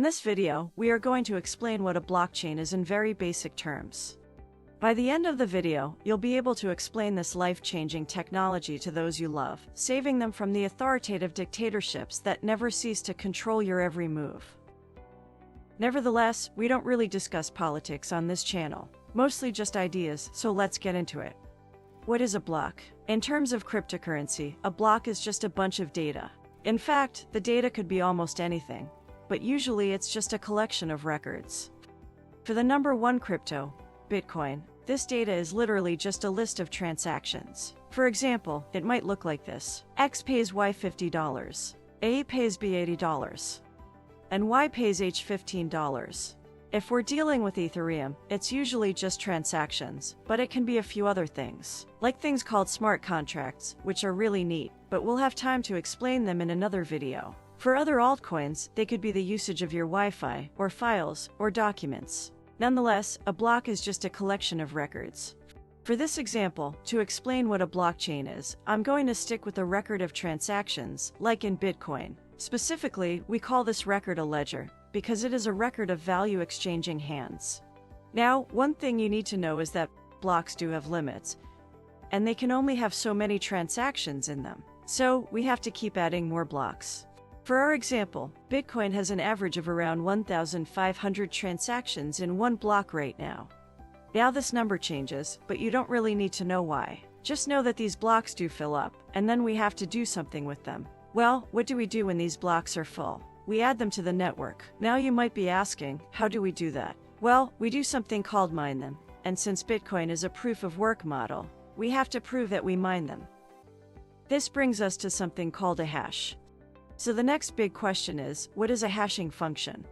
this video, we are going to explain what a blockchain is in very basic terms. By the end of the video, you'll be able to explain this life-changing technology to those you love, saving them from the authoritative dictatorships that never cease to control your every move. Nevertheless, we don't really discuss politics on this channel, mostly just ideas, so let's get into it. What is a block? In terms of cryptocurrency, a block is just a bunch of data. In fact, the data could be almost anything, but usually it's just a collection of records. For the number one crypto, Bitcoin, this data is literally just a list of transactions. For example, it might look like this. X pays Y $50, A pays B $80, and Y pays H $15. If we're dealing with Ethereum, it's usually just transactions, but it can be a few other things, like things called smart contracts, which are really neat, but we'll have time to explain them in another video. For other altcoins, they could be the usage of your Wi-Fi, or files, or documents. Nonetheless, a block is just a collection of records. For this example, to explain what a blockchain is, I'm going to stick with a record of transactions, like in Bitcoin. Specifically, we call this record a ledger, because it is a record of value exchanging hands. Now, one thing you need to know is that blocks do have limits, and they can only have so many transactions in them. So, we have to keep adding more blocks. For our example, Bitcoin has an average of around 1,500 transactions in one block right now. Now this number changes, but you don't really need to know why. Just know that these blocks do fill up, and then we have to do something with them. Well, what do we do when these blocks are full? We add them to the network. Now you might be asking, how do we do that? Well, we do something called mine them, and since Bitcoin is a proof of work model, we have to prove that we mine them. This brings us to something called a hash. So the next big question is, what is a hashing function?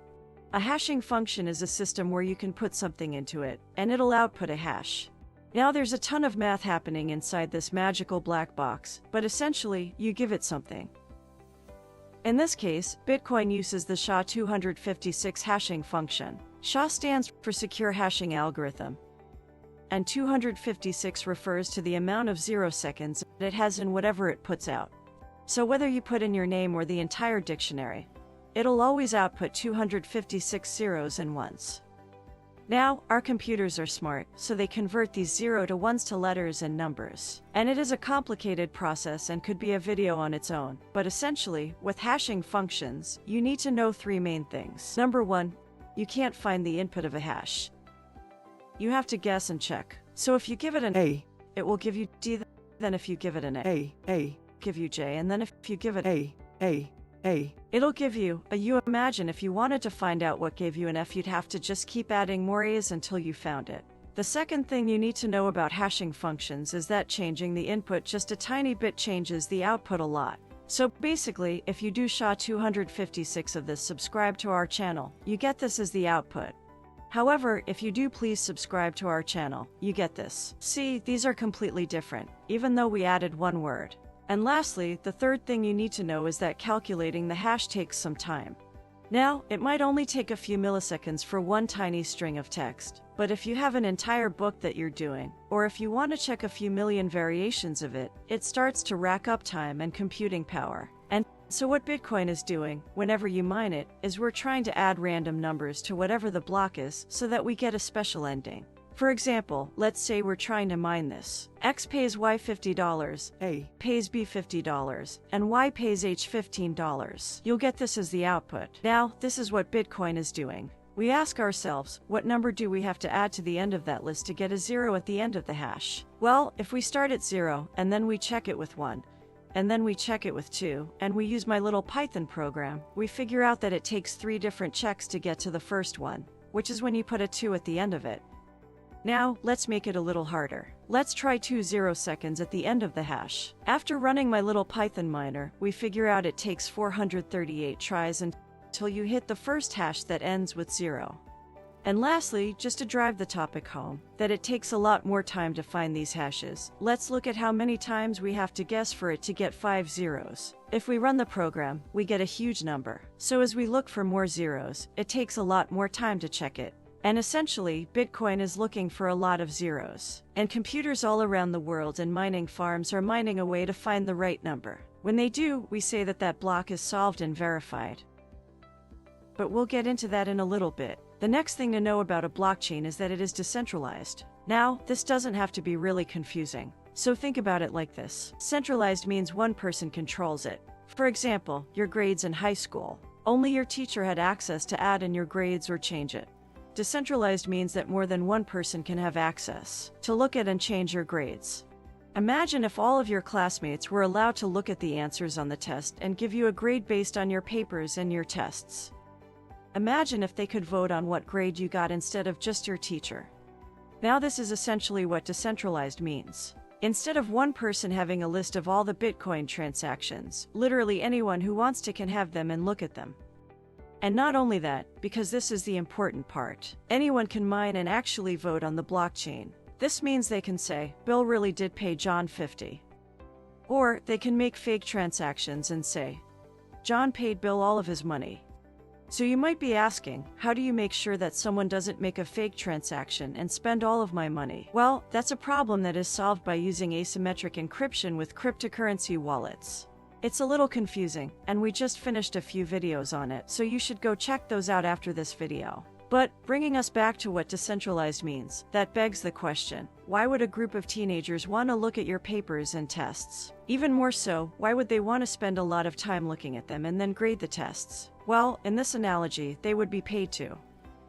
A hashing function is a system where you can put something into it, and it'll output a hash. Now there's a ton of math happening inside this magical black box, but essentially, you give it something. In this case, Bitcoin uses the SHA-256 hashing function. SHA stands for Secure Hashing Algorithm, and 256 refers to the amount of 0 seconds it has in whatever it puts out. So whether you put in your name or the entire dictionary, it'll always output 256 zeros and ones. Now, our computers are smart, so they convert these 0 to 1s to letters and numbers. And it is a complicated process and could be a video on its own. But essentially, with hashing functions, you need to know three main things. Number one, you can't find the input of a hash. You have to guess and check. So if you give it an A, it will give you D, then if you give it an A, give you J, and then if you give it A, it'll give you a U. Imagine if you wanted to find out what gave you an F, you'd have to just keep adding more A's until you found it. The second thing you need to know about hashing functions is that changing the input just a tiny bit changes the output a lot. So basically, if you do SHA-256 of this, subscribe to our channel, you get this as the output. However, if you do please subscribe to our channel, you get this. See, these are completely different, even though we added one word. And lastly, the third thing you need to know is that calculating the hash takes some time. Now, it might only take a few milliseconds for one tiny string of text, but if you have an entire book that you're doing, or if you want to check a few million variations of it, it starts to rack up time and computing power. And so what Bitcoin is doing, whenever you mine it, is we're trying to add random numbers to whatever the block is so that we get a special ending. For example, let's say we're trying to mine this. X pays Y $50, A pays B $50, and Y pays H $15. You'll get this as the output. Now, this is what Bitcoin is doing. We ask ourselves, what number do we have to add to the end of that list to get a 0 at the end of the hash? Well, if we start at 0, and then we check it with 1, and then we check it with 2, and we use my little Python program, we figure out that it takes 3 different checks to get to the first one, which is when you put a 2 at the end of it. Now, let's make it a little harder. Let's try 20 seconds at the end of the hash. After running my little Python miner, we figure out it takes 438 tries until you hit the first hash that ends with 0. And lastly, just to drive the topic home, that it takes a lot more time to find these hashes, let's look at how many times we have to guess for it to get 5 zeros. If we run the program, we get a huge number. So as we look for more zeros, it takes a lot more time to check it. And essentially, Bitcoin is looking for a lot of zeros. And computers all around the world and mining farms are mining a way to find the right number. When they do, we say that that block is solved and verified. but we'll get into that in a little bit. The next thing to know about a blockchain is that it is decentralized. Now, this doesn't have to be really confusing. So think about it like this. Centralized means one person controls it. For example, your grades in high school. Only your teacher had access to add in your grades or change it. Decentralized means that more than one person can have access to look at and change your grades. Imagine if all of your classmates were allowed to look at the answers on the test and give you a grade based on your papers and your tests. Imagine if they could vote on what grade you got instead of just your teacher. Now this is essentially what decentralized means. Instead of one person having a list of all the Bitcoin transactions, literally anyone who wants to can have them and look at them. And not only that, because this is the important part, anyone can mine and actually vote on the blockchain. This means they can say, Bill really did pay John 50. Or they can make fake transactions and say, John paid Bill all of his money. So you might be asking, how do you make sure that someone doesn't make a fake transaction and spend all of my money? Well, that's a problem that is solved by using asymmetric encryption with cryptocurrency wallets. It's a little confusing, and we just finished a few videos on it, so you should go check those out after this video. But, bringing us back to what decentralized means, that begs the question, why would a group of teenagers want to look at your papers and tests? Even more so, why would they want to spend a lot of time looking at them and then grade the tests? Well, in this analogy, they would be paid to.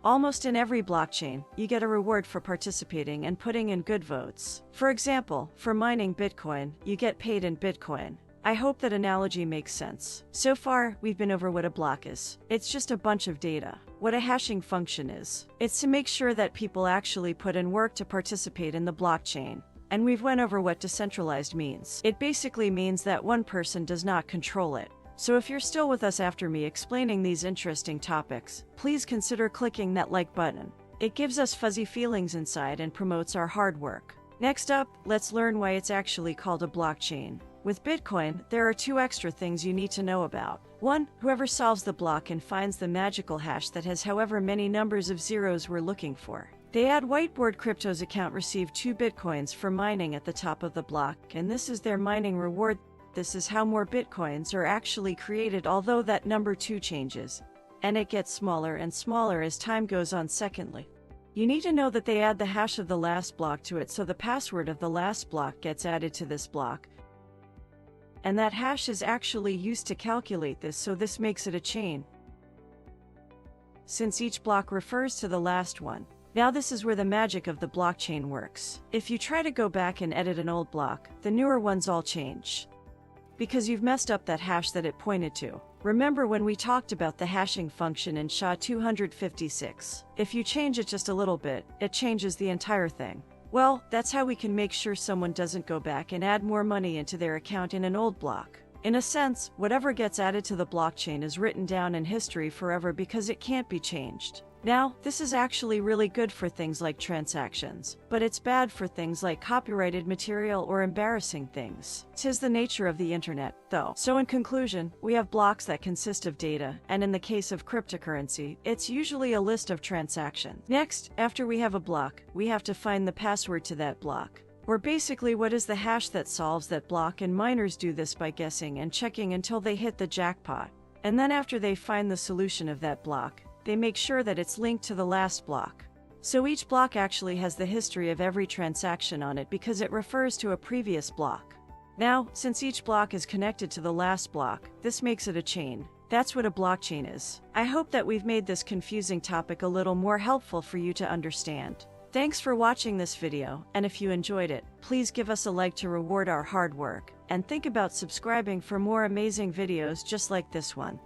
Almost in every blockchain, you get a reward for participating and putting in good votes. For example, for mining Bitcoin, you get paid in Bitcoin. I hope that analogy makes sense. So far, we've been over what a block is. It's just a bunch of data. What a hashing function is. It's to make sure that people actually put in work to participate in the blockchain. And we've went over what decentralized means. It basically means that one person does not control it. So if you're still with us after me explaining these interesting topics, please consider clicking that like button. It gives us fuzzy feelings inside and promotes our hard work. Next up, let's learn why it's actually called a blockchain. With Bitcoin, there are two extra things you need to know about. One, whoever solves the block and finds the magical hash that has however many numbers of zeros we're looking for. They add Whiteboard Crypto's account received 2 Bitcoins for mining at the top of the block, and this is their mining reward. This is how more Bitcoins are actually created, although that number 2 changes. And it gets smaller and smaller as time goes on. Secondly, you need to know that they add the hash of the last block to it, so the password of the last block gets added to this block. And that hash is actually used to calculate this, so this makes it a chain, since each block refers to the last one. Now this is where the magic of the blockchain works. If you try to go back and edit an old block, the newer ones all change, because you've messed up that hash that it pointed to. Remember when we talked about the hashing function in SHA-256? If you change it just a little bit, it changes the entire thing. Well, that's how we can make sure someone doesn't go back and add more money into their account in an old block. In a sense, whatever gets added to the blockchain is written down in history forever because it can't be changed. Now, this is actually really good for things like transactions, but it's bad for things like copyrighted material or embarrassing things. 'Tis the nature of the internet, though. So in conclusion, we have blocks that consist of data, and in the case of cryptocurrency, it's usually a list of transactions. Next, after we have a block, we have to find the password to that block. Or basically, what is the hash that solves that block, and miners do this by guessing and checking until they hit the jackpot. And then after they find the solution of that block, they make sure that it's linked to the last block. So each block actually has the history of every transaction on it because it refers to a previous block. Now, since each block is connected to the last block, this makes it a chain. That's what a blockchain is. I hope that we've made this confusing topic a little more helpful for you to understand. Thanks for watching this video, and if you enjoyed it, please give us a like to reward our hard work, and think about subscribing for more amazing videos just like this one.